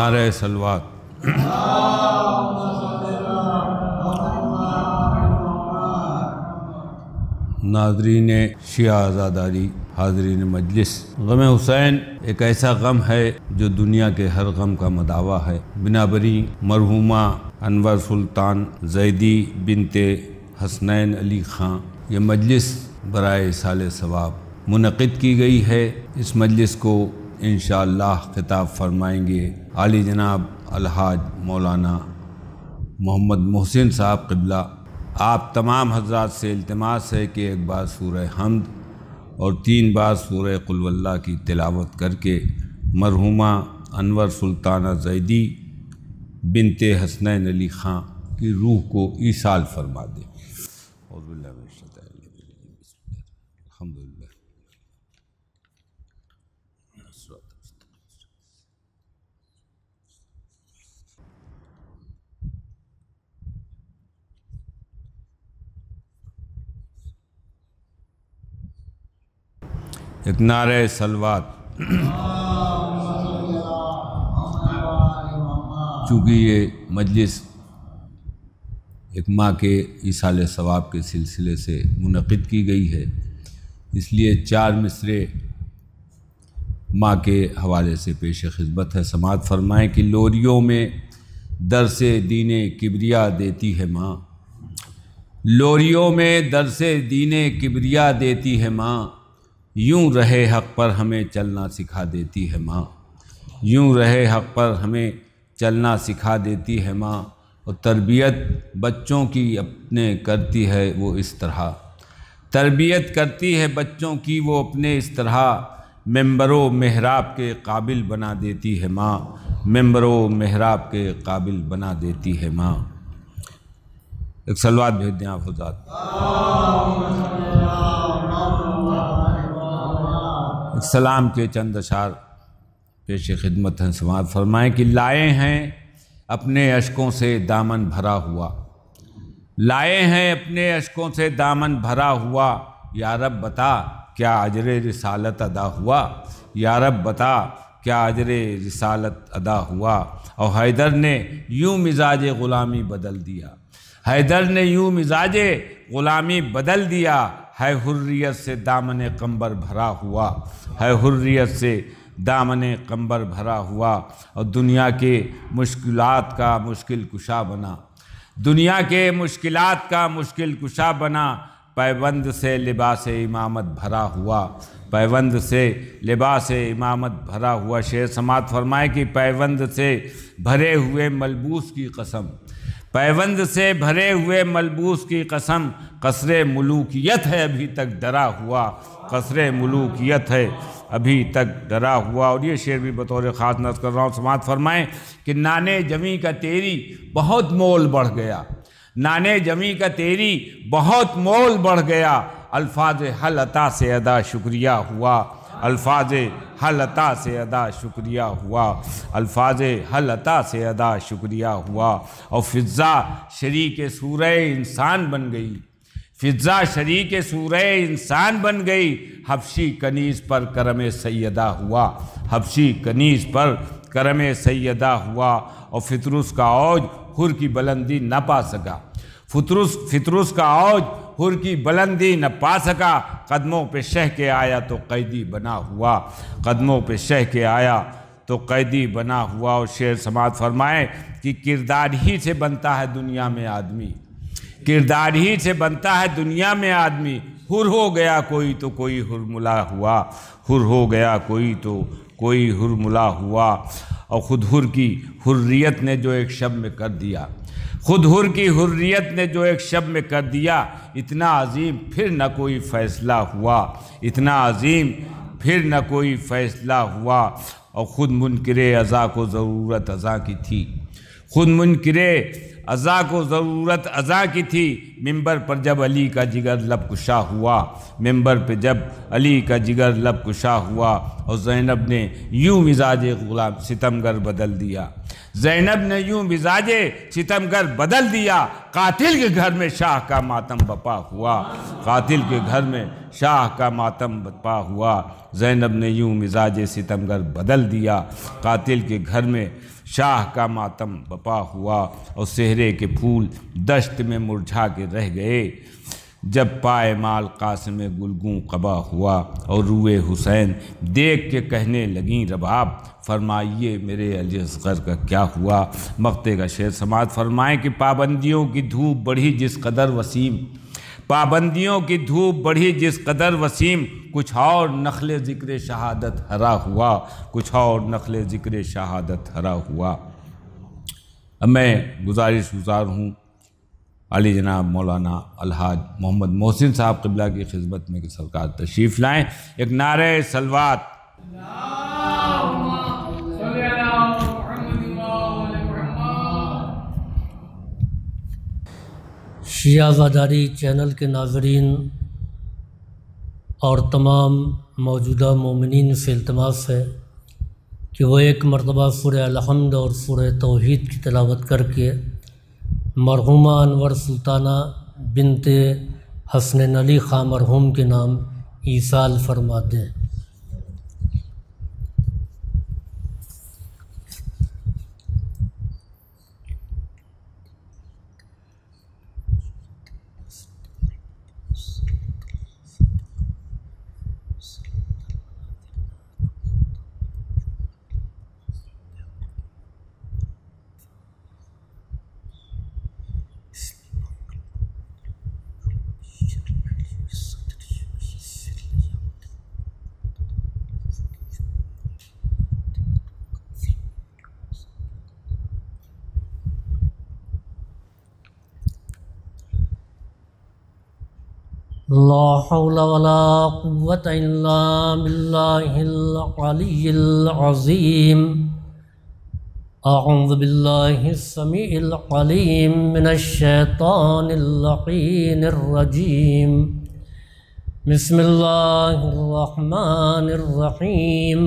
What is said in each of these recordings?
نعرہ سلوات۔ ناظرین شیعہ عزاداری، حاضرین مجلس، غم حسین ایک ایسا غم ہے جو دنیا کے ہر غم کا مداوا ہے۔ بنابری مرحومہ انور سلطان زیدی بنت حسنین علی خان یہ مجلس برائے ایصال ثواب منعقد کی گئی ہے۔ اس مجلس کو انشاءاللہ خطاب فرمائیں گے عالی جناب الحاج مولانا محمد محسن صاحب قبلہ۔ آپ تمام حضرات سے التماس ہے کہ ایک بار سورہ حمد اور 3 بار سورہ قل واللہ کی تلاوت کر کے مرحومہ انور سلطانہ زیدی بنت حسنین علی خان کی روح کو ایصال فرما دیں۔ اعوذ باللہ من الشیطان الرجیم، بسم اللہ الحمدللہ۔ ایک نعرہ سلوات۔ چونکہ یہ مجلس ایک ماہ کے ایصال ثواب کے سلسلے سے منعقد کی گئی ہے، اس لیے 4 مصرعے ماں کے حوالے سے پیش خدمت ہے۔ سماعت فرمائیں کہ لوریوں میں درس دین کبریا دیتی ہے ماں، لوریوں میں درس دین کبریا دیتی ہے ماں، یوں رہے حق پر ہمیں چلنا سکھا دیتی ہے ماں، یوں رہے حق پر ہمیں چلنا سکھا دیتی ہے ماں، اور تربیت بچوں کی اپنے کرتی ہے وہ اس طرح، تربیت کرتی ہے بچوں کی وہ اپنے اس طرح، ممبر و محراب کے قابل بنا دیتی ہے ماں، ممبر و محراب کے قابل بنا دیتی ہے ماں۔ ایک صلوات بھیج دیں آپ حضرات۔ سلام کے چند اشعار پیش خدمت ہیں، سماعت فرمائیں کہ لائے ہیں اپنے اشکوں سے دامن بھرا ہوا، لائے ہیں اپنے اشکوں سے دامن بھرا ہوا، یا رب بتا کیا اجر رسالت ادا ہوا، یا رب بتا کیا اجر رسالت ادا ہوا۔ اور حیدر نے یوں مزاج غلامی بدل دیا، حیدر نے یوں مزاج غلامی بدل دیا، ہے حریت سے دامن قمبر بھرا ہوا، ہے حریت سے دامن قمبر بھرا ہوا، اور دنیا کے مشکلات کا مشکل کشا بنا، دنیا کے مشکلات کا مشکل کشا بنا، پیوند سے لباس امامت بھرا ہوا، پیوند سے لباس امامت بھرا ہوا۔ شعر سماعت فرمائے کہ پیوند سے بھرے ہوئے ملبوس کی قسم، پیوند سے بھرے ہوئے ملبوس کی قسم، قصر ملوکیت ہے ابھی تک ڈرا ہوا، قصر ملوکیت ہے ابھی تک ڈرا ہوا۔ اور یہ شعر بھی بطور خاص نقل کر رہا ہوں، سماعت فرمائیں کہ نانے جمی کا تیری بہت مول بڑھ گیا، نانے جمی کا تیری بہت مول بڑھ گیا، الفاظ حل عطا سے ادا شکریہ ہوا، الفاظ حل عطا سے ادا شکریہ ہوا، الفاظ حل عطا سے ادا شکریہ ہوا۔ اور فضا شریک سورہ انسان بن گئی، فضا شریک سورہ انسان بن گئی، حبشی کنیز پر کرم سیدہ ہوا، حبشی کنیز پر کرم سیدہ ہوا۔ اور فطرس کا اوج حر کی بلندی نہ پا سکا، فطرس کا اوج حر کی بلندی نہ پا سکا، قدموں پہ شہ کے آیا تو قیدی بنا ہوا، قدموں پہ شہ کے آیا تو قیدی بنا ہوا۔ اور شعر سماعت فرمائے کہ کردار ہی سے بنتا ہے دنیا میں آدمی، کردار ہی سے بنتا ہے دنیا میں آدمی، حر ہو گیا کوئی تو کوئی حرملا ہوا، حر ہو گیا کوئی تو کوئی حرملا ہوا۔ اور خود حر کی حریت نے جو ایک شب میں کر دیا، خود حر کی حریت نے جو ایک شب میں کر دیا، اتنا عظیم پھر نہ کوئی فیصلہ ہوا، اتنا عظیم پھر نہ کوئی فیصلہ ہوا۔ اور خود منکر ازا کو ضرورت ازا کی تھی، خود منکر ازا کو ضرورت ازا کی تھی، ممبر پر جب علی کا جگر لب کشا ہوا، ممبر پہ جب علی کا جگر لب کشا ہوا۔ اور زینب نے یوں مزاج غلام ستمگر بدل دیا، زینب نے یوں مزاج ستمگر بدل دیا، قاتل کے گھر میں شاہ کا ماتم بپا ہوا، قاتل کے گھر میں شاہ کا ماتم بپا ہوا۔ زینب نے یوں مزاج ستمگر بدل دیا، قاتل کے گھر میں شاہ کا ماتم بپا ہوا اور صحرے کے پھول دشت میں مرجھا کے رہ گئے، جب پائے مال قاسم گلگوں قبا ہوا اور روئے حسین دیکھ کے کہنے لگیں رباب، فرمائیے میرے علی اصغر کا کیا ہوا؟ مقطع کا شعر سماعت فرمائیں کہ پابندیوں کی دھوپ بڑھی جس قدر وسیم، پابندیوں کی دھوپ بڑھی جس قدر وسیم، کچھ اور نخل ذکر شہادت ہرا ہوا، کچھ اور نخل ذکر شہادت ہرا ہوا۔ اب میں گزارش گزار ہوں علی جناب مولانا الحاج محمد محسن صاحب قبلہ کی خدمت میں کہ سرکار تشریف لائیں، ایک نعرہ صلوات۔ شیعہ واداری چینل کے ناظرین اور تمام موجودہ مومنین سے التماس ہے کہ وہ ایک مرتبہ سورہ الحمد اور سورہ توحید کی تلاوت کر کے مرحومہ انور سلطانہ بنت حسن علی خاں مرحوم کے نام ایصال فرما دیں۔ لا حول ولا قوة إلا بالله العلي العظيم۔ أعوذ بالله السميع العليم من الشيطان اللعين الرجيم، بسم الله الرحمن الرحيم،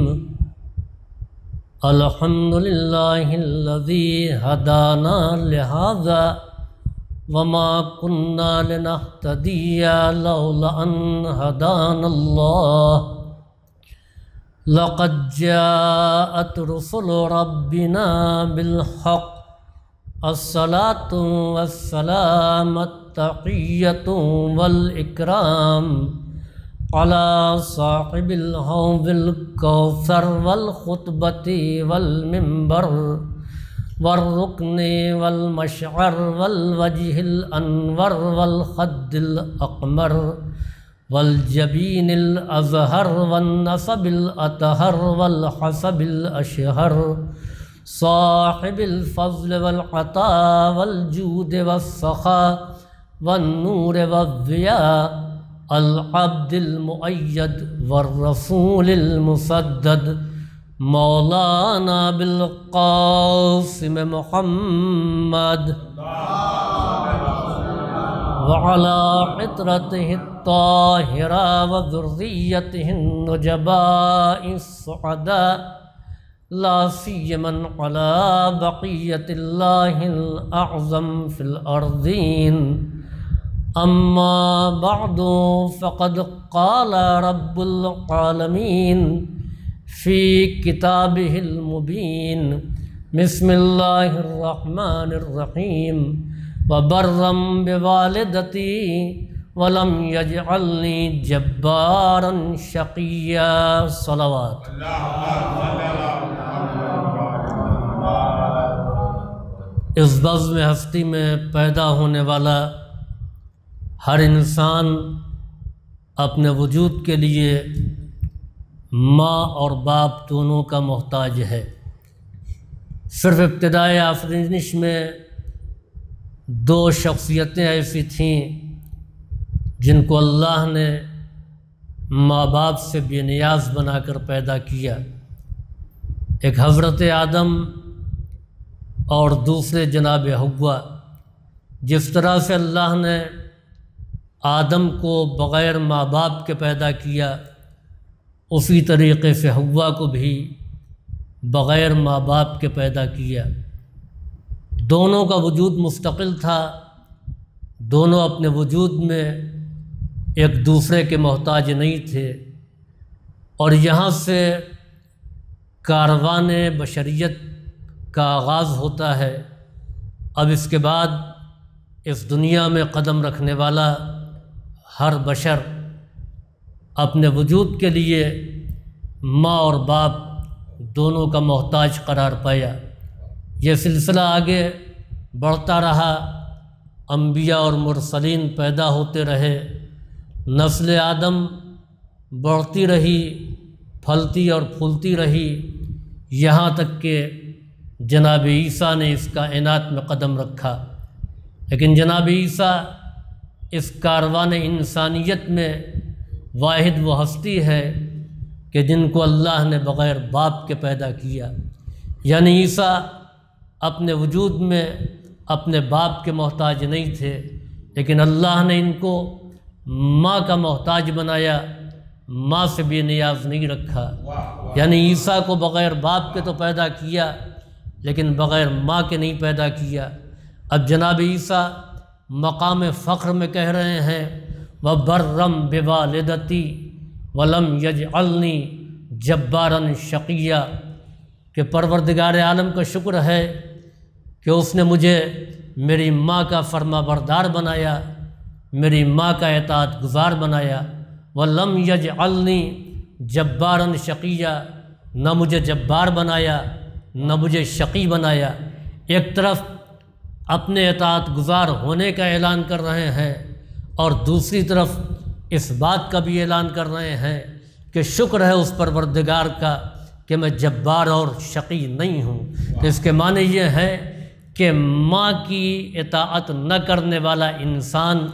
الحمد لله الذي هدانا لهذا وما كنا لنهتدي لولا أن هدانا الله، لقد جاءت رسل ربنا بالحق، الصلاة والسلام التحية والإكرام على صاحب الحوض الكوثر والخطبة والمنبر والركن والمشعر والوجه الأنور والخد الأقمر والجبين الأزهر والنسب الأطهر والحسب الأشهر، صاحب الفضل والعطاء والجود والسخاء والنور والضياء، العبد المؤيد والرسول المسدد، مولانا بالقاسم محمد وعلى عطرته الطاهرة وذريته النجباء السعداء، لا سيما على بقية الله الأعظم في الأرضين، أما بعد فقد قال رب العالمين في كتابه المبين، بسم الله الرحمن الرحيم، وبرا بوالدتي ولم يجعلني جبارا شقيا، صلوات۔ اس بزم ہستی میں پیدا ہونے والا ہر انسان اپنے وجود کے لیے ماں اور باپ دونوں کا محتاج ہے۔ صرف ابتدائے آفرینش میں دو شخصیتیں ایسی تھیں جن کو اللہ نے ماں باپ سے بے نیاز بنا کر پیدا کیا، ایک حضرت آدم اور دوسرے جناب حوا۔ جس طرح سے اللہ نے آدم کو بغیر ماں باپ کے پیدا کیا، اسی طریقے سے حوا کو بھی بغیر ماں باپ کے پیدا کیا۔ دونوں کا وجود مستقل تھا، دونوں اپنے وجود میں ایک دوسرے کے محتاج نہیں تھے، اور یہاں سے کاروان بشریت کا آغاز ہوتا ہے۔ اب اس کے بعد اس دنیا میں قدم رکھنے والا ہر بشر اپنے وجود کے لیے ماں اور باپ دونوں کا محتاج قرار پایا۔ یہ سلسلہ آگے بڑھتا رہا، انبیاء اور مرسلین پیدا ہوتے رہے، نسل آدم بڑھتی رہی، پھلتی اور پھولتی رہی، یہاں تک کہ جناب عیسیٰ نے اس کائنات میں قدم رکھا۔ لیکن جناب عیسیٰ اس کاروان انسانیت میں واحد وہ ہستی ہے کہ جن کو اللہ نے بغیر باپ کے پیدا کیا، یعنی عیسیٰ اپنے وجود میں اپنے باپ کے محتاج نہیں تھے، لیکن اللہ نے ان کو ماں کا محتاج بنایا، ماں سے بے نیاز نہیں رکھا۔ یعنی عیسیٰ کو بغیر باپ کے تو پیدا کیا، لیکن بغیر ماں کے نہیں پیدا کیا۔ اب جناب عیسیٰ مقام فخر میں کہہ رہے ہیں وَبَرًّا بِوَالِدَتِي وَلَمْ يَجْعَلْنِي جَبَّارًا شَقِيًّا، کہ پروردگار عالم کا شکر ہے کہ اس نے مجھے میری ماں کا فرما بردار بنایا، میری ماں کا اطاعت گزار بنایا۔ وَلَمْ يَجْعَلْنِي جَبَّارًا شَقِيًّا، نہ مجھے جبار بنایا نہ مجھے شقی بنایا۔ ایک طرف اپنے اطاعت گزار ہونے کا اعلان کر رہے ہیں اور دوسری طرف اس بات کا بھی اعلان کر رہے ہیں کہ شکر ہے اس پروردگار کا کہ میں جبار اور شقی نہیں ہوں۔ تو اس کے معنی یہ ہے کہ ماں کی اطاعت نہ کرنے والا انسان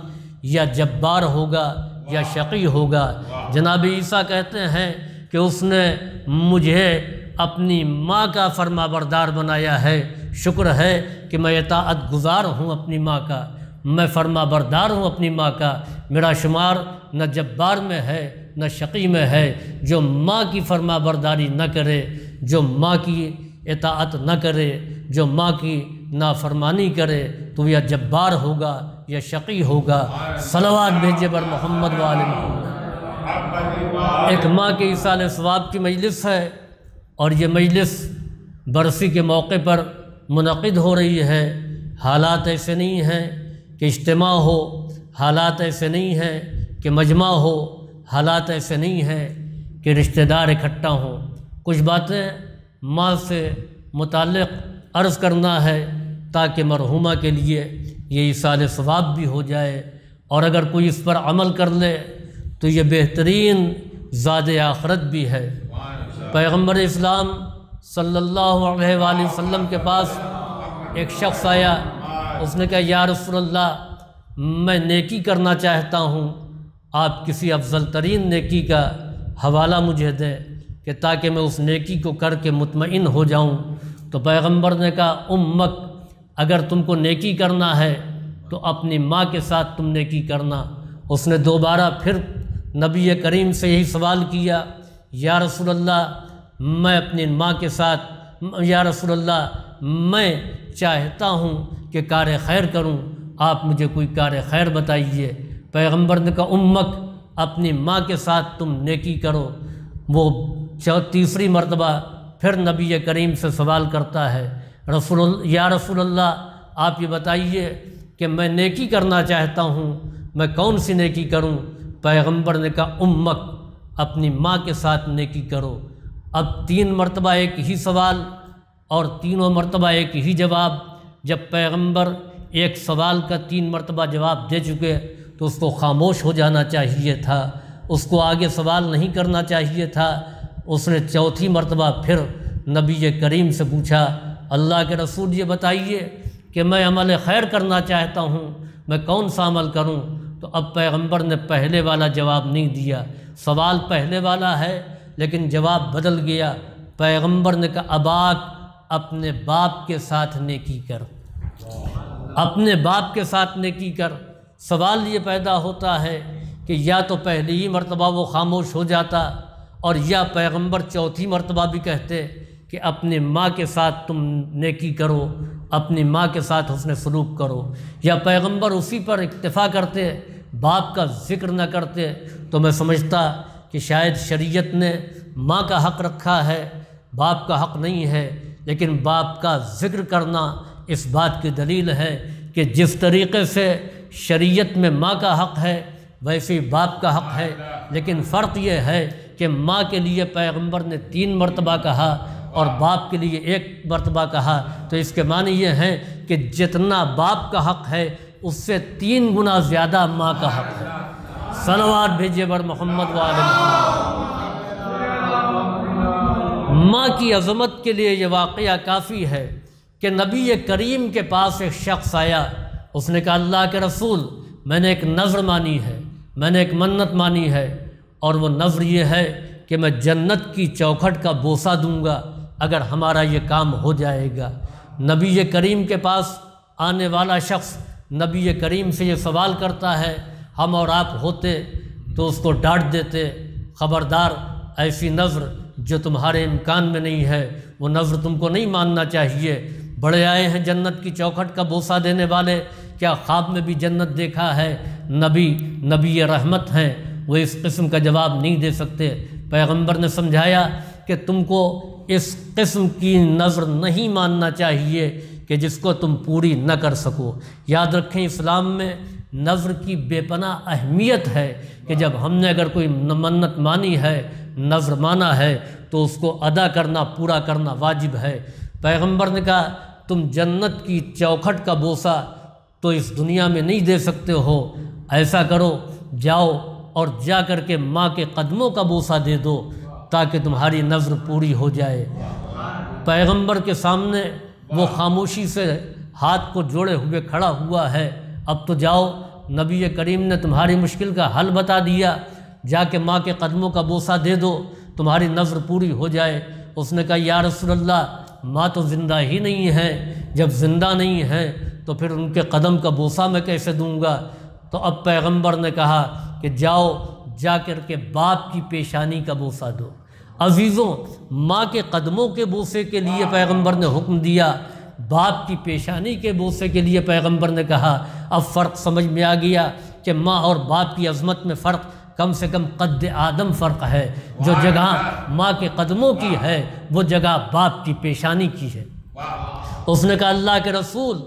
یا جبار ہوگا یا شقی ہوگا۔ جناب عیسیٰ کہتے ہیں کہ اس نے مجھے اپنی ماں کا فرما بردار بنایا ہے، شکر ہے کہ میں اطاعت گزار ہوں اپنی ماں کا، میں فرما بردار ہوں اپنی ماں کا، میرا شمار نہ جبار میں ہے نہ شقی میں ہے۔ جو ماں کی فرما برداری نہ کرے، جو ماں کی اطاعت نہ کرے، جو ماں کی نافرمانی کرے تو یا جبار ہوگا یا شقی ہوگا۔ صلوات بھیجے بر محمد و آل محمد۔ ایک ماں کے ایصال ثواب کی مجلس ہے اور یہ مجلس برسی کے موقع پر منعقد ہو رہی ہے۔ حالات ایسے نہیں ہیں کہ اجتماع ہو، حالات ایسے نہیں ہیں کہ مجمع ہو، حالات ایسے نہیں ہیں کہ رشتہ دار اکٹھا ہوں۔ کچھ باتیں ماں سے متعلق عرض کرنا ہے تاکہ مرحومہ کے لیے یہ ایصال ثواب بھی ہو جائے، اور اگر کوئی اس پر عمل کر لے تو یہ بہترین زاد آخرت بھی ہے۔ پیغمبر اسلام صلی اللہ علیہ وآلہ وسلم کے پاس ایک شخص آیا، اس نے کہا یا رسول اللہ میں نیکی کرنا چاہتا ہوں، آپ کسی افضل ترین نیکی کا حوالہ مجھے دیں کہ تاکہ میں اس نیکی کو کر کے مطمئن ہو جاؤں۔ تو پیغمبر نے کہا امک، اگر تم کو نیکی کرنا ہے تو اپنی ماں کے ساتھ تم نیکی کرنا۔ اس نے دوبارہ پھر نبی کریم سے یہی سوال کیا یا رسول اللہ میں اپنی ماں کے ساتھ، یا رسول اللہ میں چاہتا ہوں کہ کار خیر کروں، آپ مجھے کوئی کار خیر بتائیے۔ پیغمبر نے کہا امک، اپنی ماں کے ساتھ تم نیکی کرو۔ وہ تیسری مرتبہ پھر نبی کریم سے سوال کرتا ہے یا رسول اللہ آپ یہ بتائیے کہ میں نیکی کرنا چاہتا ہوں، میں کون سی نیکی کروں؟ پیغمبر نے کہا امک، اپنی ماں کے ساتھ نیکی کرو۔ اب 3 مرتبہ ایک ہی سوال اور تینوں مرتبہ ایک ہی جواب۔ جب پیغمبر ایک سوال کا 3 مرتبہ جواب دے چکے تو اس کو خاموش ہو جانا چاہیے تھا، اس کو آگے سوال نہیں کرنا چاہیے تھا۔ اس نے چوتھی مرتبہ پھر نبی کریم سے پوچھا اللہ کے رسول یہ بتائیے کہ میں عمل خیر کرنا چاہتا ہوں، میں کون سا عمل کروں؟ تو اب پیغمبر نے پہلے والا جواب نہیں دیا، سوال پہلے والا ہے لیکن جواب بدل گیا۔ پیغمبر نے کہا اباک، اپنے باپ کے ساتھ نیکی کر، اپنے باپ کے ساتھ نیکی کر۔ سوال یہ پیدا ہوتا ہے کہ یا تو پہلی ہی مرتبہ وہ خاموش ہو جاتا اور یا پیغمبر چوتھی مرتبہ بھی کہتے کہ اپنی ماں کے ساتھ تم نیکی کرو، اپنی ماں کے ساتھ حسن سلوک کرو، یا پیغمبر اسی پر اکتفا کرتے، باپ کا ذکر نہ کرتے، تو میں سمجھتا کہ شاید شریعت نے ماں کا حق رکھا ہے، باپ کا حق نہیں ہے۔ لیکن باپ کا ذکر کرنا اس بات کی دلیل ہے کہ جس طریقے سے شریعت میں ماں کا حق ہے ویسے باپ کا حق ہے، لیکن فرق یہ ہے کہ ماں کے لیے پیغمبر نے 3 مرتبہ کہا اور باپ کے لیے 1 مرتبہ کہا، تو اس کے معنی یہ ہیں کہ جتنا باپ کا حق ہے اس سے 3 گنا زیادہ ماں کا حق ہے۔ صلوات بھیجیے بر محمد وآل محمد۔ ماں کی عظمت کے لیے یہ واقعہ کافی ہے کہ نبی کریم کے پاس ایک شخص آیا، اس نے کہا اللہ کے رسول میں نے ایک نذر مانی ہے، میں نے ایک منت مانی ہے، اور وہ نذر یہ ہے کہ میں جنت کی چوکھٹ کا بوسہ دوں گا اگر ہمارا یہ کام ہو جائے گا۔ نبی کریم کے پاس آنے والا شخص نبی کریم سے یہ سوال کرتا ہے، ہم اور آپ ہوتے تو اس کو ڈانٹ دیتے، خبردار ایسی نذر جو تمہارے امکان میں نہیں ہے وہ نذر تم کو نہیں ماننا چاہیے۔ بڑے آئے ہیں جنت کی چوکھٹ کا بوسہ دینے والے، کیا خواب میں بھی جنت دیکھا ہے؟ نبی رحمت ہیں، وہ اس قسم کا جواب نہیں دے سکتے۔ پیغمبر نے سمجھایا کہ تم کو اس قسم کی نذر نہیں ماننا چاہیے کہ جس کو تم پوری نہ کر سکو۔ یاد رکھیں اسلام میں نذر کی بے پناہ اہمیت ہے کہ جب ہم نے اگر کوئی منت مانی ہے، نذر مانا ہے، تو اس کو ادا کرنا، پورا کرنا واجب ہے۔ پیغمبر نے کہا تم جنت کی چوکھٹ کا بوسہ تو اس دنیا میں نہیں دے سکتے ہو، ایسا کرو جاؤ اور جا کر کے ماں کے قدموں کا بوسہ دے دو تاکہ تمہاری نذر پوری ہو جائے۔ پیغمبر کے سامنے وہ خاموشی سے ہاتھ کو جوڑے ہوئے کھڑا ہوا ہے، اب تو جاؤ، نبی کریم نے تمہاری مشکل کا حل بتا دیا، جا کے ماں کے قدموں کا بوسہ دے دو، تمہاری نذر پوری ہو جائے۔ اس نے کہا یا رسول اللہ ماں تو زندہ ہی نہیں ہے، جب زندہ نہیں ہے تو پھر ان کے قدم کا بوسہ میں کیسے دوں گا؟ تو اب پیغمبر نے کہا کہ جاؤ جا کر کے باپ کی پیشانی کا بوسہ دو۔ عزیزوں، ماں کے قدموں کے بوسے کے لیے پیغمبر نے حکم دیا، باپ کی پیشانی کے بوسے کے لیے پیغمبر نے کہا۔ اب فرق سمجھ میں آ گیا کہ ماں اور باپ کی عظمت میں فرق کم سے کم قد آدم فرق ہے۔ جو جگہ ماں کے قدموں کی ہے وہ جگہ باپ کی پیشانی کی ہے۔ اس نے کہا اللہ کے رسول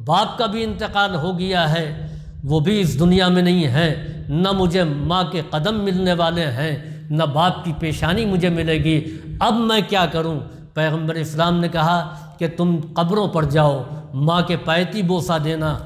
باپ کا بھی انتقال ہو گیا ہے، وہ بھی اس دنیا میں نہیں ہے، نہ مجھے ماں کے قدم ملنے والے ہیں نہ باپ کی پیشانی مجھے ملے گی، اب میں کیا کروں؟ پیغمبر اسلام نے کہا کہ تم قبروں پر جاؤ، ماں کے پایتی بوسہ دینا،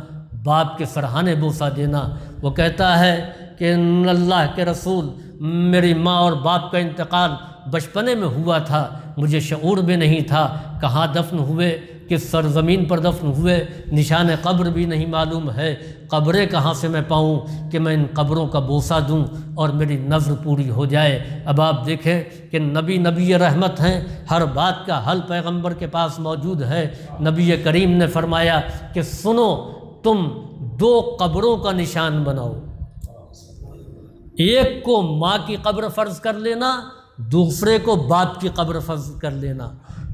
باپ کے سرہانے بوسہ دینا۔ وہ کہتا ہے کہ اللہ کے رسول میری ماں اور باپ کا انتقال بچپنے میں ہوا تھا، مجھے شعور بھی نہیں تھا، کہاں دفن ہوئے، کس سرزمین پر دفن ہوئے، نشان قبر بھی نہیں معلوم ہے، قبریں کہاں سے میں پاؤں کہ میں ان قبروں کا بوسہ دوں اور میری نذر پوری ہو جائے۔ اب آپ دیکھیں کہ نبی رحمت ہیں، ہر بات کا حل پیغمبر کے پاس موجود ہے۔ نبی کریم نے فرمایا کہ سنو، تم 2 قبروں کا نشان بناؤ، ایک کو ماں کی قبر فرض کر لینا، دوسرے کو باپ کی قبر فرض کر لینا۔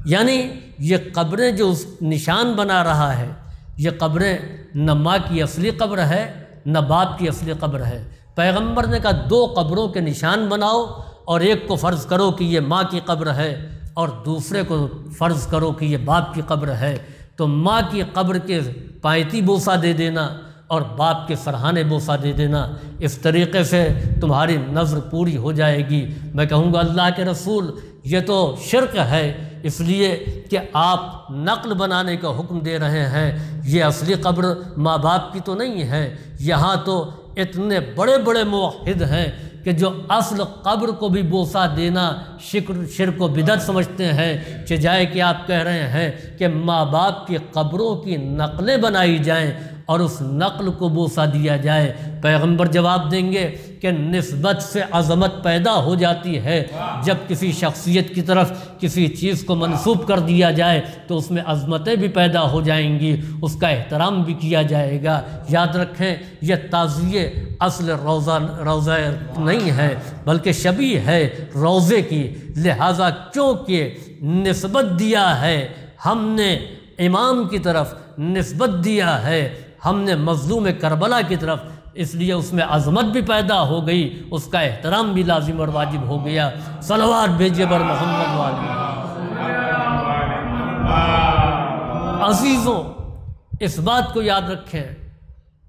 یعنی یہ قبریں جو اس نشان بنا رہا ہے، یہ قبریں نہ ماں کی اصلی قبر ہے نہ باپ کی اصلی قبر ہے۔ پیغمبر نے کہا 2 قبروں کے نشان بناؤ اور ایک کو فرض کرو کہ یہ ماں کی قبر ہے اور دوسرے کو فرض کرو کہ یہ باپ کی قبر ہے۔ تو ماں کی قبر کے پایتی بوسہ دے دینا اور باپ کے سرہانے بوسہ دے دینا، اس طریقے سے تمہاری نذر پوری ہو جائے گی۔ میں کہوں گا اللہ کے رسول یہ تو شرک ہے، اس لیے کہ آپ نقل بنانے کا حکم دے رہے ہیں، یہ اصلی قبر ماں باپ کی تو نہیں ہے۔ یہاں تو اتنے بڑے بڑے موحد ہیں کہ جو اصل قبر کو بھی بوسہ دینا شرک و بدعت سمجھتے ہیں، چجائے کہ آپ کہہ رہے ہیں کہ ماں باپ کی قبروں کی نقلیں بنائی جائیں اور اس نقل کو بوسہ دیا جائے۔ پیغمبر جواب دیں گے کہ نسبت سے عظمت پیدا ہو جاتی ہے، جب کسی شخصیت کی طرف کسی چیز کو منسوب کر دیا جائے تو اس میں عظمتیں بھی پیدا ہو جائیں گی، اس کا احترام بھی کیا جائے گا۔ یاد رکھیں یہ تعزیے اصل روضہ نہیں ہے بلکہ شبیہ ہے روضے کی، لہٰذا کیونکہ نسبت دیا ہے ہم نے امام کی طرف، نسبت دیا ہے ہم نے مظلوم کربلا کی طرف، اس لیے اس میں عظمت بھی پیدا ہو گئی، اس کا احترام بھی لازم اور واجب ہو گیا۔ صلوات بھیجیے بر محمد وآل محمد۔ عزیزوں، اس بات کو یاد رکھیں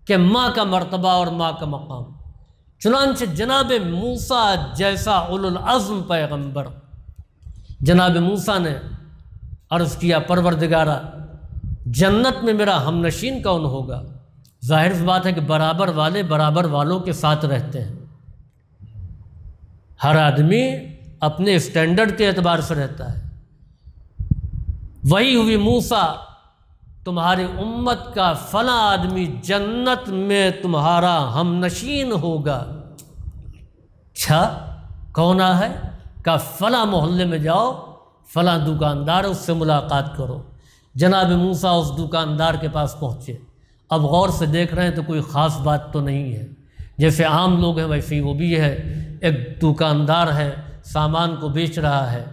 کہ ماں کا مرتبہ اور ماں کا مقام، چنانچہ جناب موسیٰ جیسا اولو العزم پیغمبر، جناب موسیٰ نے عرض کیا پروردگارا جنت میں میرا ہم نشین کون ہوگا؟ ظاہر سی بات ہے کہ برابر والے برابر والوں کے ساتھ رہتے ہیں، ہر آدمی اپنے اسٹینڈرڈ کے اعتبار سے رہتا ہے۔ وہی ہوئی موسیٰ تمہاری امت کا فلاں آدمی جنت میں تمہارا ہم نشین ہوگا۔ اچھا کون ہے؟ کہ فلاں محلے میں جاؤ، فلاں دکاندار اس سے ملاقات کرو۔ جناب موسیٰ اس دکاندار کے پاس پہنچے۔ اب غور سے دیکھ رہے ہیں تو کوئی خاص بات تو نہیں ہے، جیسے عام لوگ ہیں ویسے ہی وہ بھی ہے، ایک دکاندار ہے سامان کو بیچ رہا ہے۔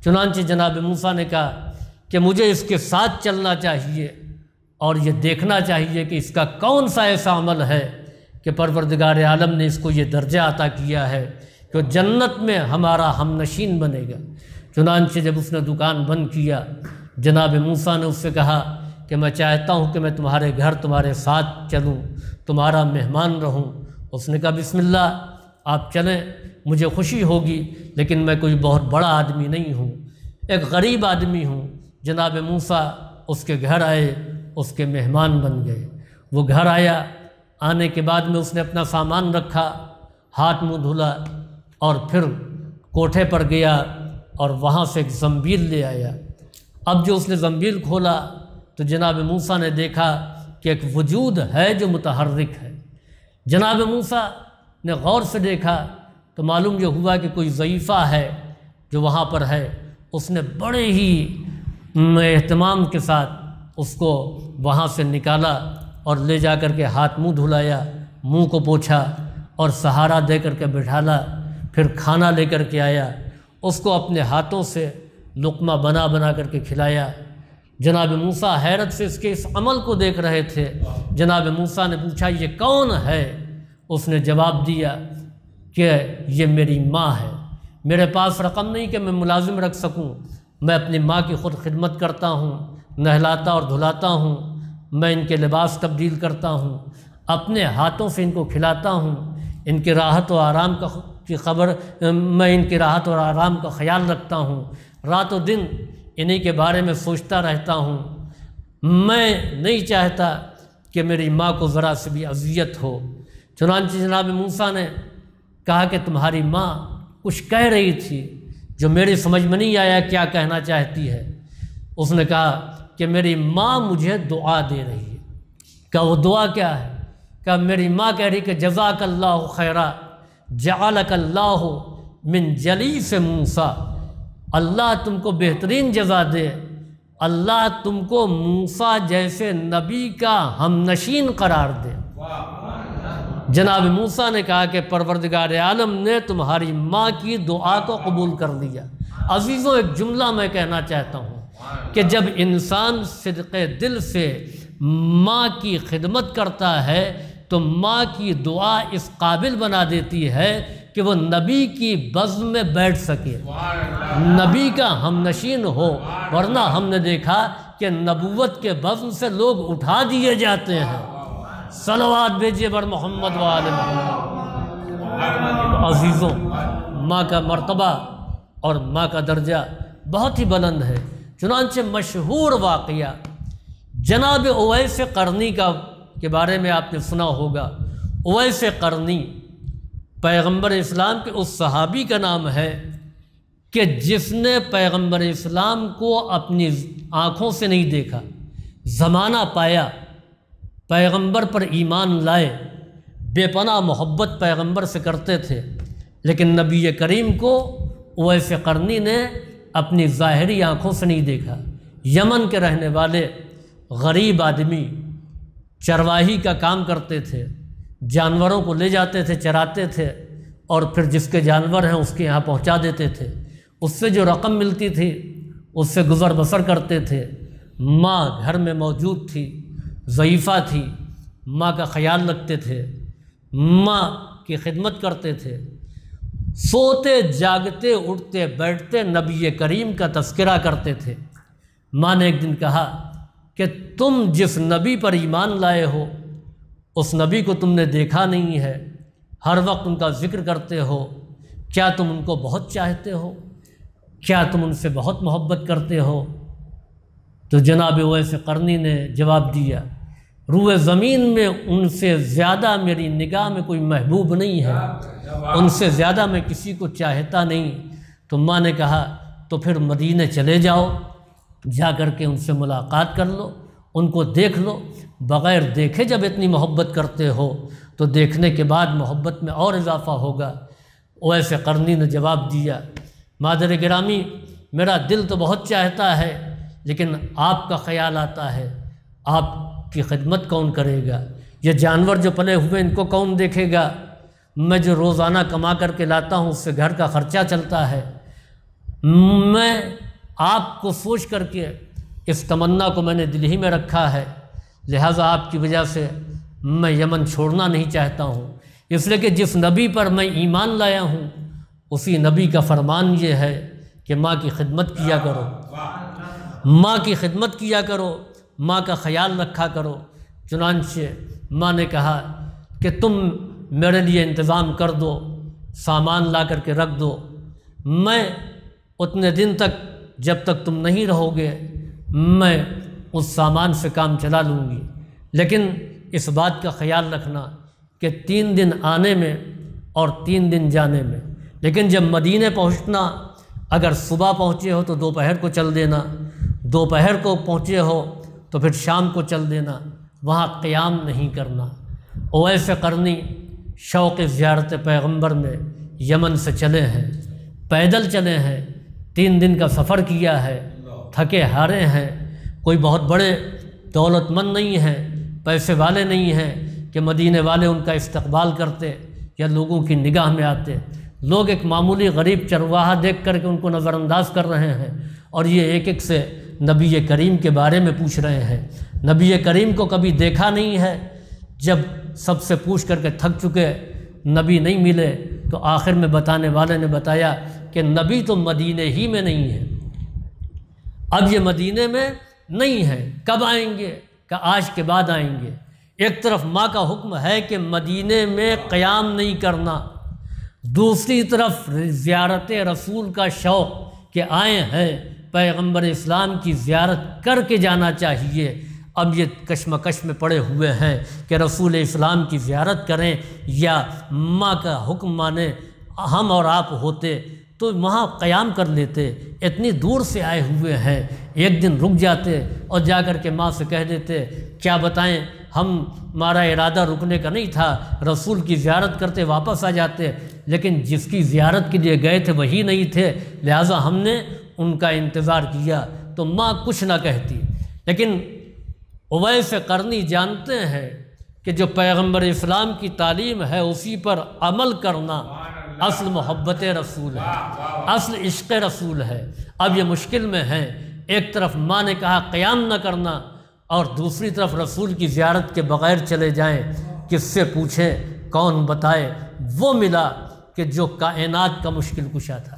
چنانچہ جناب موسیٰ نے کہا کہ مجھے اس کے ساتھ چلنا چاہیے اور یہ دیکھنا چاہیے کہ اس کا کون سا ایسا عمل ہے کہ پروردگار عالم نے اس کو یہ درجہ عطا کیا ہے کہ جنت میں ہمارا ہم نشین بنے گا۔ چنانچہ جب اس نے دکان بند کیا، جناب موسیٰ نے اس سے کہا کہ میں چاہتا ہوں کہ میں تمہارے گھر تمہارے ساتھ چلوں، تمہارا مہمان رہوں۔ اس نے کہا بسم اللہ، آپ چلیں، مجھے خوشی ہوگی، لیکن میں کوئی بہت بڑا آدمی نہیں ہوں، ایک غریب آدمی ہوں۔ جناب موسیٰ اس کے گھر آئے، اس کے مہمان بن گئے۔ وہ گھر آیا، آنے کے بعد میں اس نے اپنا سامان رکھا، ہاتھ منہ دھلا اور پھر کوٹھے پر گیا اور وہاں سے ایک زنبیل لے آیا۔ اب جو اس نے زنبیل کھولا تو جناب موسیٰ نے دیکھا کہ ایک وجود ہے جو متحرک ہے۔ جناب موسیٰ نے غور سے دیکھا تو معلوم یہ ہوا کہ کوئی ضعیفہ ہے جو وہاں پر ہے۔ اس نے بڑے ہی اہتمام کے ساتھ اس کو وہاں سے نکالا اور لے جا کر کے ہاتھ منہ دھلایا، منہ کو پوچھا اور سہارا دے کر کے بٹھالا، پھر کھانا لے کر کے آیا، اس کو اپنے ہاتھوں سے لقمہ بنا بنا کر کے کھلایا۔ جناب موسیٰ حیرت سے اس کے اس عمل کو دیکھ رہے تھے۔ جناب موسیٰ نے پوچھا یہ کون ہے؟ اس نے جواب دیا کہ یہ میری ماں ہے، میرے پاس رقم نہیں کہ میں ملازم رکھ سکوں، میں اپنی ماں کی خود خدمت کرتا ہوں، نہلاتا اور دھلاتا ہوں، میں ان کے لباس تبدیل کرتا ہوں، اپنے ہاتھوں سے ان کو کھلاتا ہوں، ان کے راحت و آرام کی خبر، میں ان کی راحت اور آرام کا خیال رکھتا ہوں، رات و دن انہی کے بارے میں سوچتا رہتا ہوں، میں نہیں چاہتا کہ میری ماں کو ذرا سے بھی اذیت ہو۔ چنانچہ جناب موسیٰ نے کہا کہ تمہاری ماں کچھ کہہ رہی تھی جو میری سمجھ میں نہیں آیا کیا کہنا چاہتی ہے۔ اس نے کہا کہ میری ماں مجھے دعا دے رہی ہے۔ کہ وہ دعا کیا ہے؟ کہ میری ماں کہہ رہی کہ جزاک اللہ خیرا جعلک اللہ من جلیس موسیٰ، اللہ تم کو بہترین جزا دے، اللہ تم کو موسیٰ جیسے نبی کا ہم نشین قرار دے۔ جناب موسیٰ نے کہا کہ پروردگار عالم نے تمہاری ماں کی دعا کو قبول کر لیا۔ عزیزوں ایک جملہ میں کہنا چاہتا ہوں کہ جب انسان صدق دل سے ماں کی خدمت کرتا ہے تو ماں کی دعا اس قابل بنا دیتی ہے کہ وہ نبی کی بزم میں بیٹھ سکے، نبی کا ہم نشین ہو، ورنہ ہم نے دیکھا کہ نبوت کے بزم سے لوگ اٹھا دیے جاتے ہیں۔ صلوات بھیجیے بر محمد و آل محمد۔ عزیزوں ماں کا مرتبہ اور ماں کا درجہ بہت ہی بلند ہے۔ چنانچہ مشہور واقعہ جناب اویس قرنی کے بارے میں آپ نے سنا ہوگا۔ اویس قرنی پیغمبر اسلام کے اس صحابی کا نام ہے کہ جس نے پیغمبر اسلام کو اپنی آنکھوں سے نہیں دیکھا، زمانہ پایا، پیغمبر پر ایمان لائے، بے پناہ محبت پیغمبر سے کرتے تھے، لیکن نبی کریم کو اویس قرنی نے اپنی ظاہری آنکھوں سے نہیں دیکھا۔ یمن کے رہنے والے غریب آدمی چرواہی کا کام کرتے تھے، جانوروں کو لے جاتے تھے، چراتے تھے اور پھر جس کے جانور ہیں اس کے یہاں پہنچا دیتے تھے، اس سے جو رقم ملتی تھی اس سے گزر بسر کرتے تھے۔ ماں گھر میں موجود تھی، ضعیفہ تھی، ماں کا خیال رکھتے تھے، ماں کی خدمت کرتے تھے، سوتے جاگتے اٹھتے بیٹھتے نبی کریم کا تذکرہ کرتے تھے۔ ماں نے ایک دن کہا کہ تم جس نبی پر ایمان لائے ہو اس نبی کو تم نے دیکھا نہیں ہے، ہر وقت ان کا ذکر کرتے ہو، کیا تم ان کو بہت چاہتے ہو؟ کیا تم ان سے بہت محبت کرتے ہو؟ تو جناب اویس قرنی نے جواب دیا، روئے زمین میں ان سے زیادہ میری نگاہ میں کوئی محبوب نہیں ہے، ان سے زیادہ میں کسی کو چاہتا نہیں۔ تو ماں نے کہا تو پھر مدینے چلے جاؤ، جا کر کے ان سے ملاقات کر لو، ان کو دیکھ لو، بغیر دیکھے جب اتنی محبت کرتے ہو تو دیکھنے کے بعد محبت میں اور اضافہ ہوگا۔ اویس قرنی نے جواب دیا، مادر گرامی میرا دل تو بہت چاہتا ہے، لیکن آپ کا خیال آتا ہے، آپ کی خدمت کون کرے گا؟ یہ جانور جو پلے ہوئے ان کو کون دیکھے گا؟ میں جو روزانہ کما کر کے لاتا ہوں اس سے گھر کا خرچہ چلتا ہے۔ میں آپ کو سوچ کر کے اس تمنا کو میں نے دل ہی میں رکھا ہے، لہٰذا آپ کی وجہ سے میں یمن چھوڑنا نہیں چاہتا ہوں، اس لیے کہ جس نبی پر میں ایمان لایا ہوں اسی نبی کا فرمان یہ ہے کہ ماں کی خدمت کیا کرو، ماں کی خدمت کیا کرو، ماں کا خیال رکھا کرو۔ چنانچہ ماں نے کہا کہ تم میرے لیے انتظام کر دو، سامان لا کر کے رکھ دو، میں اتنے دن تک جب تک تم نہیں رہو گے میں اس سامان سے کام چلا لوں گی، لیکن اس بات کا خیال رکھنا کہ 3 دن آنے میں اور 3 دن جانے میں، لیکن جب مدینے پہنچنا اگر صبح پہنچے ہو تو دوپہر کو چل دینا، دوپہر کو پہنچے ہو تو پھر شام کو چل دینا، وہاں قیام نہیں کرنا۔ اویس قرنی شوق زیارت پیغمبر میں یمن سے چلے ہیں، پیدل چلے ہیں، 3 دن کا سفر کیا ہے، تھکے ہارے ہیں، کوئی بہت بڑے دولت مند نہیں ہیں، پیسے والے نہیں ہیں کہ مدینے والے ان کا استقبال کرتے یا لوگوں کی نگاہ میں آتے۔ لوگ ایک معمولی غریب چرواہا دیکھ کر کے ان کو نظر انداز کر رہے ہیں، اور یہ ایک ایک سے نبی کریم کے بارے میں پوچھ رہے ہیں۔ نبی کریم کو کبھی دیکھا نہیں ہے، جب سب سے پوچھ کر کے تھک چکے، نبی نہیں ملے، تو آخر میں بتانے والے نے بتایا کہ نبی تو مدینے ہی میں نہیں ہے، اب یہ مدینے میں نہیں ہے، کب آئیں گے؟ کہ آج کے بعد آئیں گے۔ ایک طرف ماں کا حکم ہے کہ مدینے میں قیام نہیں کرنا، دوسری طرف زیارت رسول کا شوق کہ آئے ہیں پیغمبر اسلام کی زیارت کر کے جانا چاہیے۔ اب یہ کشمکش میں پڑے ہوئے ہیں کہ رسول اسلام کی زیارت کریں یا ماں کا حکم مانیں۔ ہم اور آپ ہوتے تو وہاں قیام کر لیتے، اتنی دور سے آئے ہوئے ہیں، ایک دن رک جاتے اور جا کر کے ماں سے کہہ دیتے کیا بتائیں، ہمارا ارادہ رکنے کا نہیں تھا، رسول کی زیارت کرتے واپس آ جاتے، لیکن جس کی زیارت کے لیے گئے تھے وہی نہیں تھے، لہٰذا ہم نے ان کا انتظار کیا۔ تو ماں کچھ نہ کہتی، لیکن اویس قرنی جانتے ہیں کہ جو پیغمبر اسلام کی تعلیم ہے اسی پر عمل کرنا اصل محبت رسول ہے، اصل عشق رسول ہے۔ اب یہ مشکل میں ہیں، ایک طرف ماں نے کہا قیام نہ کرنا اور دوسری طرف رسول کی زیارت کے بغیر چلے جائیں، کس سے پوچھیں، کون بتائے؟ وہ ملا کہ جو کائنات کا مشکل کشا تھا۔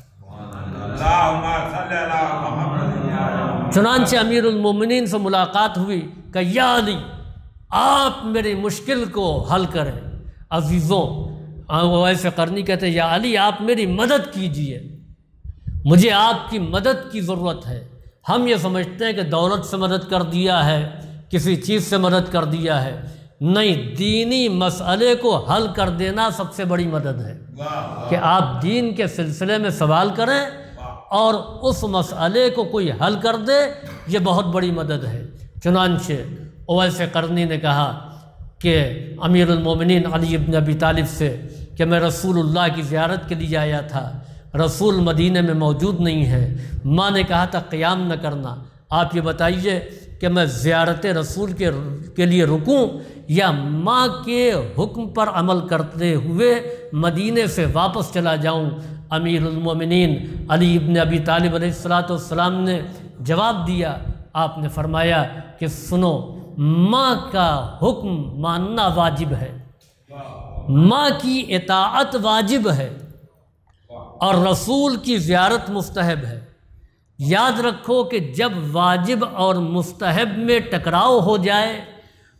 چنانچہ امیر المومنین سے ملاقات ہوئی کہ یا علی آپ میری مشکل کو حل کریں۔ عزیزوں، اویس قرنی کہتے ہیں یا علی آپ میری مدد کیجئے، مجھے آپ کی مدد کی ضرورت ہے۔ ہم یہ سمجھتے ہیں کہ دولت سے مدد کر دیا ہے، کسی چیز سے مدد کر دیا ہے، نہیں، دینی مسئلے کو حل کر دینا سب سے بڑی مدد ہے کہ آپ دین کے سلسلے میں سوال کریں اور اس مسئلے کو کوئی حل کر دے، یہ بہت بڑی مدد ہے۔ چنانچہ اویس قرنی نے کہا کہ امیر المومنین علی بن ابی طالب سے کہ میں رسول اللہ کی زیارت کے لیے آیا تھا، رسول مدینے میں موجود نہیں ہے، ماں نے کہا تھا قیام نہ کرنا، آپ یہ بتائیے کہ میں زیارت رسول کے لیے رکوں یا ماں کے حکم پر عمل کرتے ہوئے مدینے سے واپس چلا جاؤں؟ امیر المومنین علی بن ابی طالب علیہ السلام نے جواب دیا، آپ نے فرمایا کہ سنو، ماں کا حکم ماننا واجب ہے، ماں کی اطاعت واجب ہے اور رسول کی زیارت مستحب ہے۔ یاد رکھو کہ جب واجب اور مستحب میں ٹکراؤ ہو جائے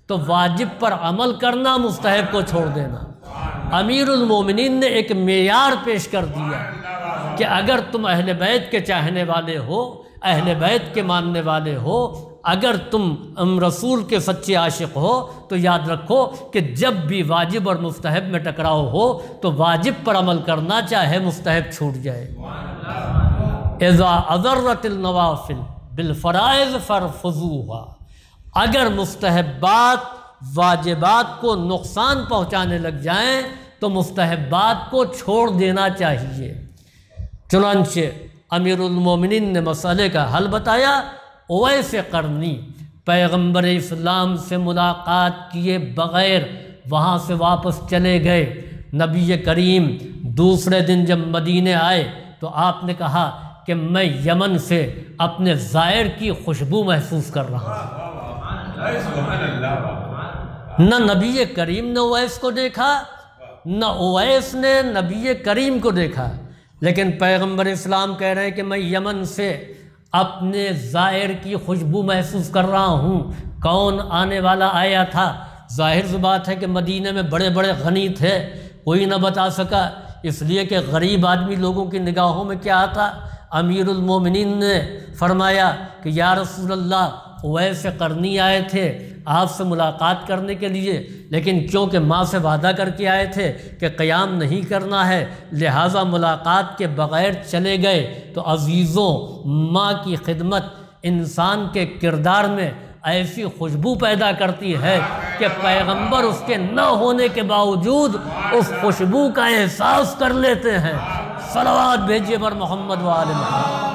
تو واجب پر عمل کرنا، مستحب کو چھوڑ دینا۔ امیر المومنین نے ایک معیار پیش کر دیا کہ اگر تم اہل بیت کے چاہنے والے ہو، اہل بیت کے ماننے والے ہو، اگر تم رسول کے سچے عاشق ہو، تو یاد رکھو کہ جب بھی واجب اور مستحب میں ٹکراؤ ہو تو واجب پر عمل کرنا، چاہے مستحب چھوٹ جائے۔ اذا اضرت النوافل بالفرائض فارفضوها، اگر مستحبات واجبات کو نقصان پہنچانے لگ جائیں تو مستحبات کو چھوڑ دینا چاہیے۔ چنانچہ امیر المومنین نے مسئلے کا حل بتایا۔ اویس قرنی پیغمبر اسلام سے ملاقات کیے بغیر وہاں سے واپس چلے گئے۔ نبی کریم دوسرے دن جب مدینے آئے تو آپ نے کہا کہ میں یمن سے اپنے زائر کی خوشبو محسوس کر رہا ہوں۔ نہ نبی کریم نے اویس کو دیکھا، نہ اویس نے نبی کریم کو دیکھا، لیکن پیغمبر اسلام کہہ رہے ہیں کہ میں یمن سے اپنے زائر کی خوشبو محسوس کر رہا ہوں۔ کون آنے والا آیا تھا؟ ظاہر سی بات ہے کہ مدینے میں بڑے بڑے غنی تھے، کوئی نہ بتا سکا، اس لیے کہ غریب آدمی لوگوں کی نگاہوں میں کیا آتا؟ امیر المومنین نے فرمایا کہ یا رسول اللہ، اویس قرنی آئے تھے آپ سے ملاقات کرنے کے لیے، لیکن کیونکہ ماں سے وعدہ کر کے آئے تھے کہ قیام نہیں کرنا ہے، لہٰذا ملاقات کے بغیر چلے گئے۔ تو عزیزوں، ماں کی خدمت انسان کے کردار میں ایسی خوشبو پیدا کرتی ہے کہ پیغمبر اس کے نہ ہونے کے باوجود اس خوشبو کا احساس کر لیتے ہیں۔ صلوات بھیجیے بر محمد و آل محمد۔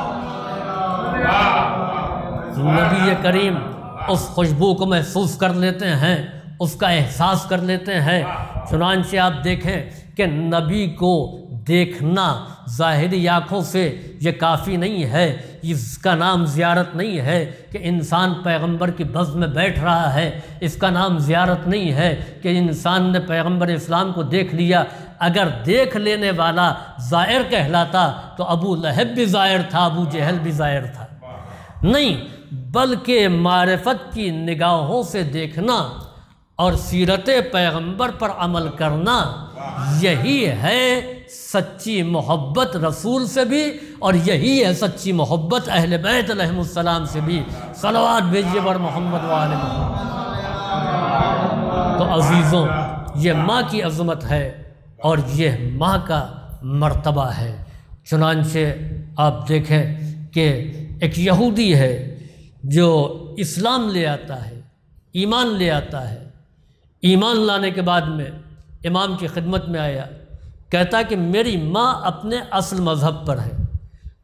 نبی کریم اس خوشبو کو محسوس کر لیتے ہیں، اس کا احساس کر لیتے ہیں۔ چنانچہ آپ دیکھیں کہ نبی کو دیکھنا ظاہری آنکھوں سے یہ کافی نہیں ہے، اس کا نام زیارت نہیں ہے کہ انسان پیغمبر کی بزم میں بیٹھ رہا ہے، اس کا نام زیارت نہیں ہے کہ انسان نے پیغمبر اسلام کو دیکھ لیا۔ اگر دیکھ لینے والا زائر کہلاتا تو ابو لہب بھی زائر تھا، ابو جہل بھی زائر تھا، نہیں، بلکہ معرفت کی نگاہوں سے دیکھنا اور سیرت پیغمبر پر عمل کرنا، یہی ہے سچی محبت رسول سے بھی، اور یہی ہے سچی محبت اہل بیت علیہم السلام سے بھی۔ صلوات بھیجیے بر محمد و آل محمد۔ تو عزیزوں، یہ ماں کی عظمت ہے اور یہ ماں کا مرتبہ ہے۔ چنانچہ آپ دیکھیں کہ ایک یہودی ہے جو اسلام لے آتا ہے، ایمان لے آتا ہے، ایمان لانے کے بعد میں امام کی خدمت میں آیا، کہتا کہ میری ماں اپنے اصل مذہب پر ہے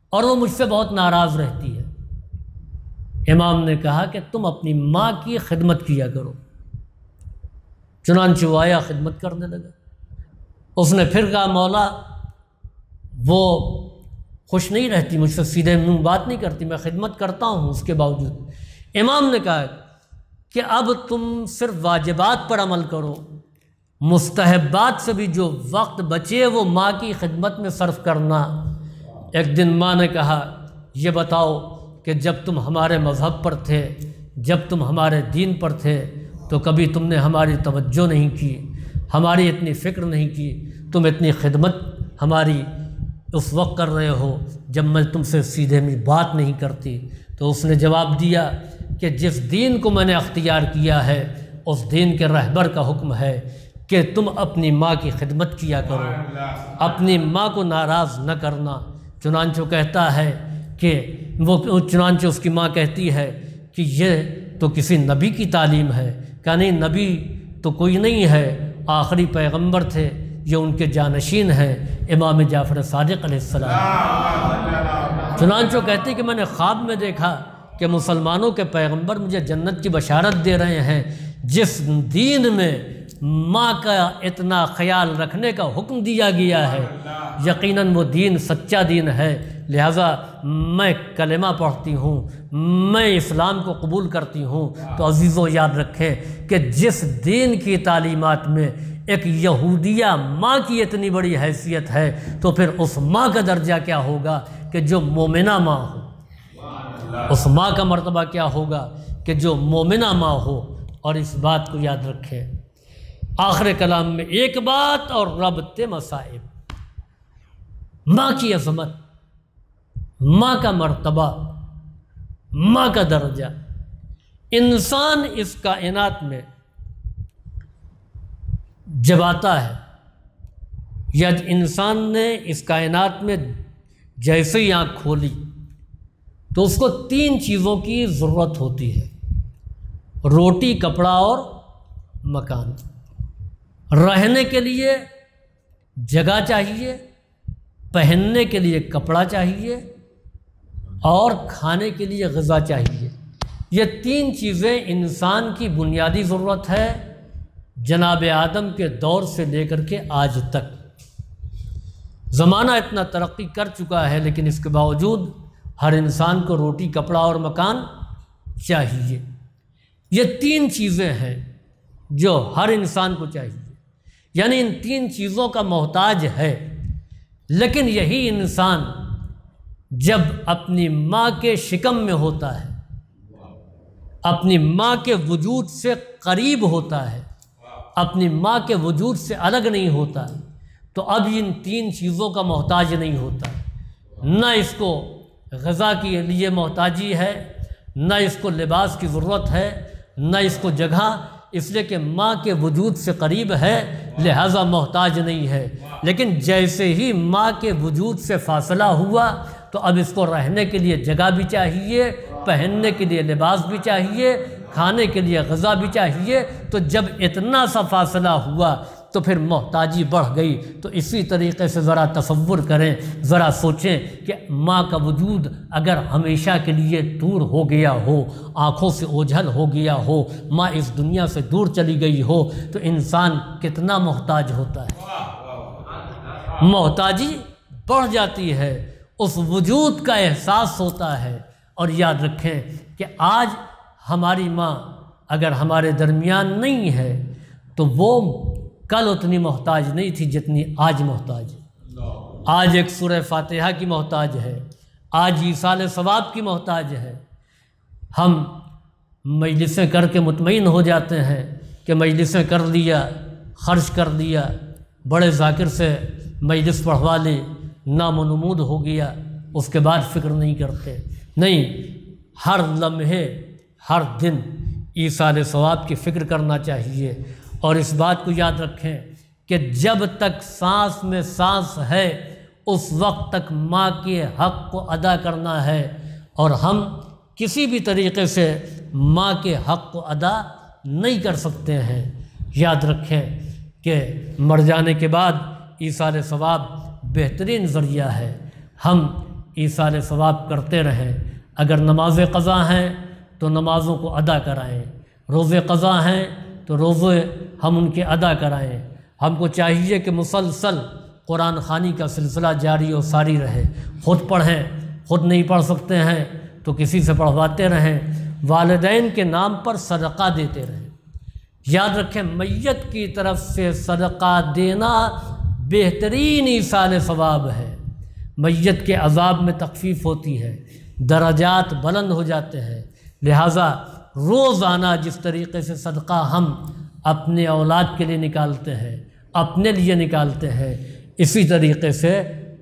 اور وہ مجھ سے بہت ناراض رہتی ہے۔ امام نے کہا کہ تم اپنی ماں کی خدمت کیا کرو۔ چنانچہ وہ آیا، خدمت کرنے لگا۔ اس نے پھر کہا مولا، وہ خوش نہیں رہتی، مجھ سے سیدھے منہ بات نہیں کرتی، میں خدمت کرتا ہوں اس کے باوجود۔ امام نے کہا کہ اب تم صرف واجبات پر عمل کرو، مستحبات سے بھی جو وقت بچے وہ ماں کی خدمت میں صرف کرنا۔ ایک دن ماں نے کہا یہ بتاؤ کہ جب تم ہمارے مذہب پر تھے، جب تم ہمارے دین پر تھے تو کبھی تم نے ہماری توجہ نہیں کی، ہماری اتنی فکر نہیں کی، تم اتنی خدمت ہماری اس وقت کر رہے ہو جب میں تم سے سیدھے میں بات نہیں کرتی۔ تو اس نے جواب دیا کہ جس دین کو میں نے اختیار کیا ہے اس دین کے رہبر کا حکم ہے کہ تم اپنی ماں کی خدمت کیا کرو، اپنی ماں کو ناراض نہ کرنا۔ چنانچہ کہتا ہے کہ چنانچہ اس کی ماں کہتی ہے کہ یہ تو کسی نبی کی تعلیم ہے، کہ نہیں، نبی تو کوئی نہیں ہے، آخری پیغمبر تھے، یہ ان کے جانشین ہیں امام جعفر صادق علیہ السلام۔ چنانچہ کہتی کہ میں نے خواب میں دیکھا کہ مسلمانوں کے پیغمبر مجھے جنت کی بشارت دے رہے ہیں، جس دین میں ماں کا اتنا خیال رکھنے کا حکم دیا گیا ہے، یقیناً وہ دین سچا دین ہے، لہٰذا میں کلمہ پڑھتی ہوں، میں اسلام کو قبول کرتی ہوں۔ تو عزیزوں یاد رکھیں کہ جس دین کی تعلیمات میں ایک یہودیہ ماں کی اتنی بڑی حیثیت ہے تو پھر اس ماں کا درجہ کیا ہوگا کہ جو مومنہ ماں ہو۔ اس ماں کا مرتبہ کیا ہوگا کہ جو مومنہ ماں ہو، اور اس بات کو یاد رکھیں۔ آخر کلام میں ایک بات اور ربط مصائب، ماں کی عظمت، ماں کا مرتبہ، ماں کا درجہ۔ انسان اس کائنات میں جب آتا ہے، یا انسان نے اس کائنات میں جیسے ہی آنکھ کھولی تو اس کو 3 چیزوں کی ضرورت ہوتی ہے: روٹی، کپڑا اور مکان۔ رہنے کے لیے جگہ چاہیے، پہننے کے لیے کپڑا چاہیے، اور کھانے کے لیے غذا چاہیے۔ یہ 3 چیزیں انسان کی بنیادی ضرورت ہے، جناب آدم کے دور سے لے کر کے آج تک۔ زمانہ اتنا ترقی کر چکا ہے، لیکن اس کے باوجود ہر انسان کو روٹی، کپڑا اور مکان چاہیے۔ یہ 3 چیزیں ہیں جو ہر انسان کو چاہیے، یعنی ان 3 چیزوں کا محتاج ہے۔ لیکن یہی انسان جب اپنی ماں کے شکم میں ہوتا ہے، اپنی ماں کے وجود سے قریب ہوتا ہے، اپنی ماں کے وجود سے الگ نہیں ہوتا، تو اب ان 3 چیزوں کا محتاج نہیں ہوتا۔ نہ اس کو غذا کے لیے محتاجی ہے، نہ اس کو لباس کی ضرورت ہے، نہ اس کو جگہ، اس لیے کہ ماں کے وجود سے قریب ہے، لہذا محتاج نہیں ہے۔ لیکن جیسے ہی ماں کے وجود سے فاصلہ ہوا تو اب اس کو رہنے کے لیے جگہ بھی چاہیے، پہننے کے لیے لباس بھی چاہیے، کھانے کے لیے غذا بھی چاہیے۔ تو جب اتنا سا فاصلہ ہوا تو پھر محتاجی بڑھ گئی۔ تو اسی طریقے سے ذرا تصور کریں، ذرا سوچیں کہ ماں کا وجود اگر ہمیشہ کے لیے دور ہو گیا ہو، آنکھوں سے اوجھل ہو گیا ہو، ماں اس دنیا سے دور چلی گئی ہو، تو انسان کتنا محتاج ہوتا ہے۔ محتاجی بڑھ جاتی ہے، اس وجود کا احساس ہوتا ہے۔ اور یاد رکھیں کہ آج ہماری ماں اگر ہمارے درمیان نہیں ہے تو وہ کل اتنی محتاج نہیں تھی جتنی آج محتاج ہے۔ آج ایک سورہ فاتحہ کی محتاج ہے، آج ایصال ثواب کی محتاج ہے۔ ہم مجلسیں کر کے مطمئن ہو جاتے ہیں کہ مجلسیں کر لیا، خرچ کر دیا، بڑے ذاکر سے مجلس پڑھوا لی، نام و نمود ہو گیا، اس کے بعد فکر نہیں کرتے۔ نہیں، ہر لمحے، ہر دن ایصال ثواب کی فکر کرنا چاہیے۔ اور اس بات کو یاد رکھیں کہ جب تک سانس میں سانس ہے اس وقت تک ماں کے حق کو ادا کرنا ہے، اور ہم کسی بھی طریقے سے ماں کے حق کو ادا نہیں کر سکتے ہیں۔ یاد رکھیں کہ مر جانے کے بعد ایصال ثواب بہترین ذریعہ ہے۔ ہم ایصال ثواب کرتے رہیں۔ اگر نماز قضا ہیں تو نمازوں کو ادا کرائیں، روزے قضا ہیں تو روزے ہم ان کے ادا کرائیں۔ ہم کو چاہیے کہ مسلسل قرآن خوانی کا سلسلہ جاری و ساری رہے۔ خود پڑھیں، خود نہیں پڑھ سکتے ہیں تو کسی سے پڑھواتے رہیں۔ والدین کے نام پر صدقہ دیتے رہیں۔ یاد رکھیں میت کی طرف سے صدقہ دینا بہترین ایصال ثواب ہے۔ میت کے عذاب میں تخفیف ہوتی ہے، درجات بلند ہو جاتے ہیں۔ لہٰذا روزانہ جس طریقے سے صدقہ ہم اپنے اولاد کے لیے نکالتے ہیں، اپنے لیے نکالتے ہیں، اسی طریقے سے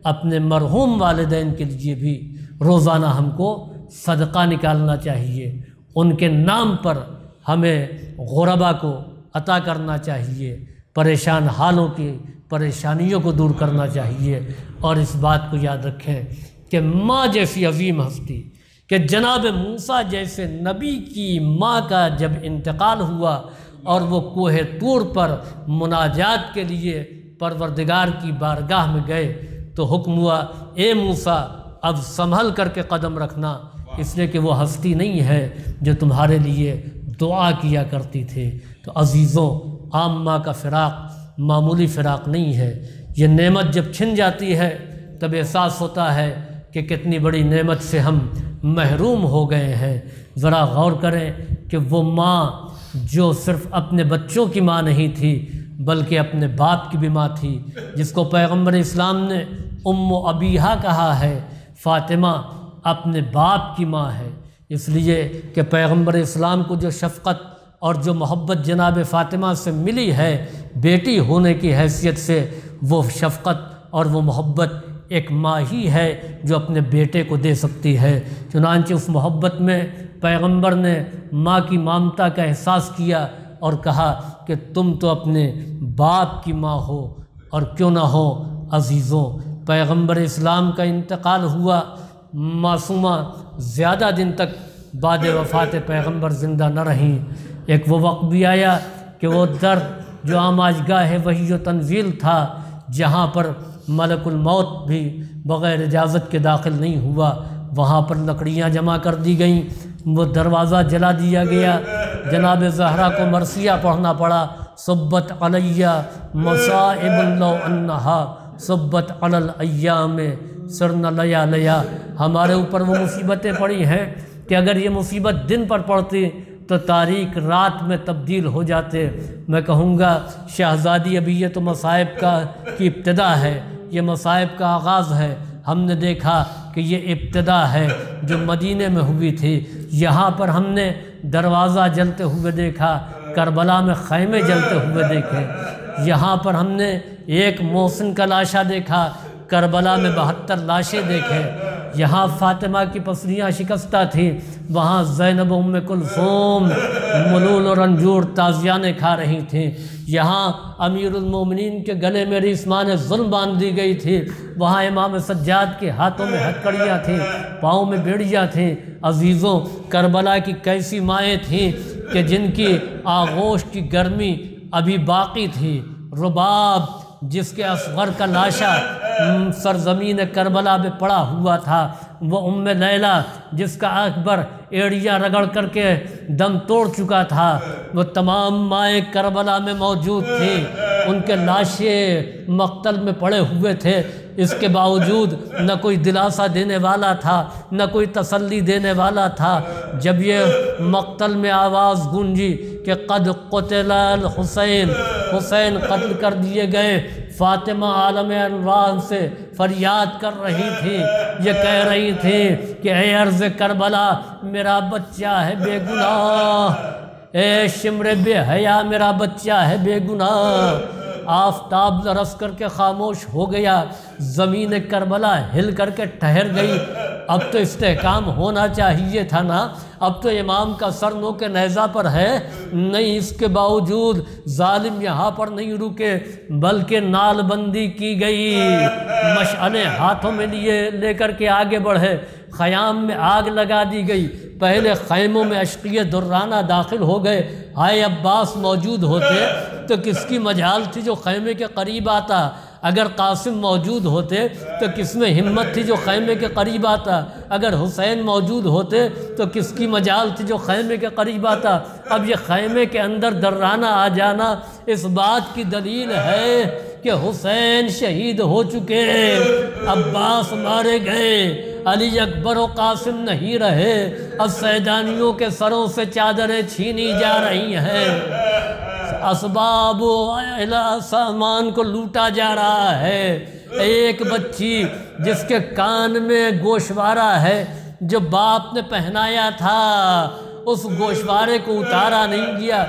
اپنے مرحوم والدین کے لیے بھی روزانہ ہم کو صدقہ نکالنا چاہیے۔ ان کے نام پر ہمیں غربا کو عطا کرنا چاہیے، پریشان حالوں کی پریشانیوں کو دور کرنا چاہیے۔ اور اس بات کو یاد رکھیں کہ ماں جیسی عظیم ہستی، کہ جناب موسیٰ جیسے نبی کی ماں کا جب انتقال ہوا اور وہ کوہ طور پر مناجات کے لیے پروردگار کی بارگاہ میں گئے تو حکم ہوا، اے موسیٰ اب سنبھل کر کے قدم رکھنا، اس لیے کہ وہ ہستی نہیں ہے جو تمہارے لیے دعا کیا کرتی تھی۔ تو عزیزوں، عام ماں کا فراق معمولی فراق نہیں ہے۔ یہ نعمت جب چھن جاتی ہے تب احساس ہوتا ہے کہ کتنی بڑی نعمت سے ہم محروم ہو گئے ہیں۔ ذرا غور کریں کہ وہ ماں جو صرف اپنے بچوں کی ماں نہیں تھی بلکہ اپنے باپ کی بھی ماں تھی، جس کو پیغمبر اسلام نے ام ابیہا کہا ہے، فاطمہ اپنے باپ کی ماں ہے۔ اس لیے کہ پیغمبر اسلام کو جو شفقت اور جو محبت جناب فاطمہ سے ملی ہے بیٹی ہونے کی حیثیت سے، وہ شفقت اور وہ محبت ایک ماں ہی ہے جو اپنے بیٹے کو دے سکتی ہے۔ چنانچہ اس محبت میں پیغمبر نے ماں کی ممتا کا احساس کیا اور کہا کہ تم تو اپنے باپ کی ماں ہو، اور کیوں نہ ہو عزیزوں، پیغمبر اسلام کا انتقال ہوا، معصومہ زیادہ دن تک بعد وفات پیغمبر زندہ نہ رہیں۔ ایک وہ وقت بھی آیا کہ وہ در جو آماجگاہ وحی و تنزیل تھا، جہاں پر ملک الموت بھی بغیر اجازت کے داخل نہیں ہوا، وہاں پر لکڑیاں جمع کر دی گئیں، وہ دروازہ جلا دیا گیا، جناب زہرا کو مرثیہ پڑھنا پڑا، صبت علیہ مصائب لو انہا صبت علی الایام سرنا لیا لیا۔ ہمارے اوپر وہ مصیبتیں پڑی ہیں کہ اگر یہ مصیبت دن پر پڑتی تو تاریک رات میں تبدیل ہو جاتے۔ میں کہوں گا شہزادی ابھی یہ تو مصائب کی ابتدا ہے، یہ مصائب کا آغاز ہے۔ ہم نے دیکھا کہ یہ ابتدا ہے جو مدینے میں ہوئی تھی، یہاں پر ہم نے دروازہ جلتے ہوئے دیکھا، کربلا میں خیمے جلتے ہوئے دیکھے، یہاں پر ہم نے ایک محسن کا لاشا دیکھا، کربلا میں 72 لاشیں دیکھیں، یہاں فاطمہ کی پسلیاں شکستہ تھیں، وہاں زینب ام کلثوم ملول اور رنجور تازیانے کھا رہی تھیں، یہاں امیر المومنین کے گلے میں ریسمان ظلم باندھ دی گئی تھی، وہاں امام سجاد کے ہاتھوں میں ہتکڑیاں تھیں، پاؤں میں بیڑیاں تھیں۔ عزیزوں، کربلا کی کیسی مائیں تھیں کہ جن کی آغوش کی گرمی ابھی باقی تھی۔ رباب جس کے اصغر کا لاشا سرزمین کربلا میں پڑا ہوا تھا، وہ ام لیلہ جس کا اکبر ایڑیاں رگڑ کر کے دم توڑ چکا تھا، وہ تمام مائیں کربلا میں موجود تھیں، ان کے لاشیں مقتل میں پڑے ہوئے تھے، اس کے باوجود نہ کوئی دلاسا دینے والا تھا، نہ کوئی تسلی دینے والا تھا۔ جب یہ مقتل میں آواز گونجی کہ قد قتل الحسین، حسین قتل کر دیے گئے، فاطمہ عالم انوار سے فریاد کر رہی تھی، یہ کہہ رہی تھی کہ اے عرض کربلا میرا بچہ ہے بے گناہ، اے شمر بے حیا میرا بچہ ہے بے گناہ۔ آفتاب لرز کر کے خاموش ہو گیا، زمین کربلا ہل کر کے ٹھہر گئی۔ اب تو استحکام ہونا چاہیے تھا نا، اب تو امام کا سر نو کے نیزہ پر ہے، نہیں، اس کے باوجود ظالم یہاں پر نہیں رکے، بلکہ نال بندی کی گئی، مشعلیں ہاتھوں میں لے کر کے آگے بڑھے، خیام میں آگ لگا دی گئی۔ پہلے خیموں میں اشقیہ درانہ داخل ہو گئے، ہائے عباس موجود ہوتے تو کس کی مجال تھی جو خیمے کے قریب آتا، اگر قاسم موجود ہوتے تو کس میں ہمت تھی جو خیمے کے قریب آتا، اگر حسین موجود ہوتے تو کس کی مجال تھی جو خیمے کے قریب آتا۔ اب یہ خیمے کے اندر درانہ آ جانا اس بات کی دلیل ہے کہ حسین شہید ہو چکے، عباس مارے گئے، علی اکبر و قاسم نہیں رہے، اب سیدانیوں کے سروں سے چادریں چھینی جا رہی ہیں، اسباب و سامان کو لوٹا جا رہا ہے۔ ایک بچی جس کے کان میں گوشوارہ ہے جو باپ نے پہنایا تھا، اس گوشوارے کو اتارا نہیں گیا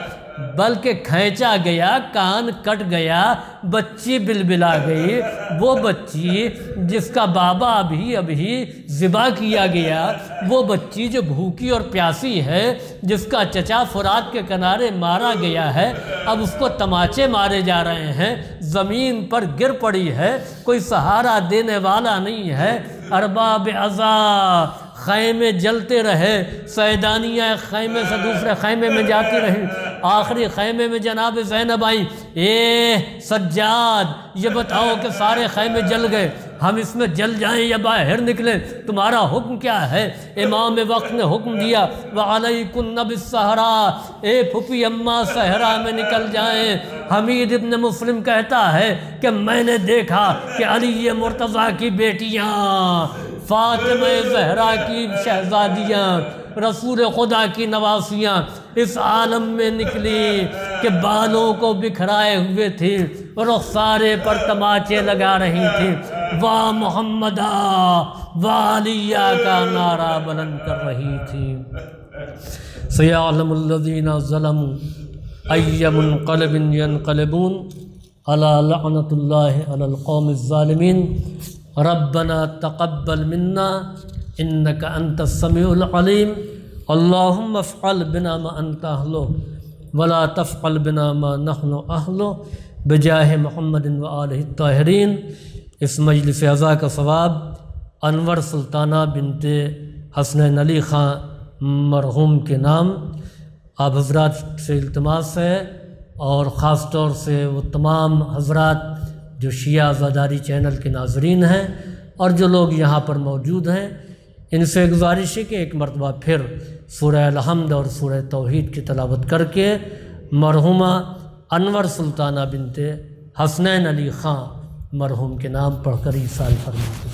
بلکہ کھینچا گیا، کان کٹ گیا، بچی بلبلا گئی۔ وہ بچی جس کا بابا ابھی ذبح کیا گیا، وہ بچی جو بھوکی اور پیاسی ہے، جس کا چچا فرات کے کنارے مارا گیا ہے، اب اس کو تماچے مارے جا رہے ہیں، زمین پر گر پڑی ہے، کوئی سہارا دینے والا نہیں ہے۔ ارباب عزا خیمے جلتے رہے، سیدانیہ خیمے سے دوسرے خیمے میں جاتی رہیں، آخری خیمے میں جناب زینب آئیں، اے سجاد یہ بتاؤ کہ سارے خیمے جل گئے، ہم اس میں جل جائیں یا باہر نکلیں، تمہارا حکم کیا ہے؟ امام وقت نے حکم دیا وَعَلَيْكُنَّ بِالسَّحْرَا، اے پھپھی اماں صحرا میں نکل جائیں۔ حمید ابن مسلم کہتا ہے کہ میں نے دیکھا کہ علی مرتضیٰ کی بیٹیاں، فاطمہ زہرا کی شہزادیاں، رسول خدا کی نواسیاں اس عالم میں نکلی کہ بالوں کو بکھرائے ہوئے تھی، رخسارے پر تماچے لگا رہی تھیں، واہ محمدا والیہ کا نعرہ بلند کر رہی تھی۔ سیعلم الذین ظلموا ای منقلب ینقلبون الا لعنۃ اللہ علی القوم الظالمین ربنا تقبل منا انک انت السمیع العلیم اللہم افعل بنا ما انت اہلہ ولا تفعل بنا ما نحن اہلہ بجاہ محمد وآلہ الطاہرین۔ اس مجلس عزا کا ثواب انور سلطانہ بنت حسنین علی خان مرحوم کے نام آپ حضرات سے التماس ہے، اور خاص طور سے وہ تمام حضرات جو شیعہ عزاداری چینل کے ناظرین ہیں اور جو لوگ یہاں پر موجود ہیں، ان سے گزارش ہے کہ ایک مرتبہ پھر سورہ الحمد اور سورہ توحید کی تلاوت کر کے مرحومہ انور سلطانہ بنت حسنین علی خان مرحوم کے نام پڑھ کر ایصال فرمائیں۔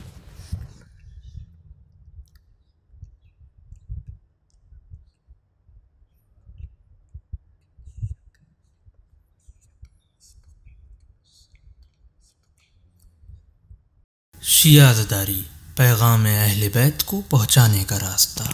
شیعہ عزاداری، پیغام اہل بیت کو پہنچانے کا راستہ۔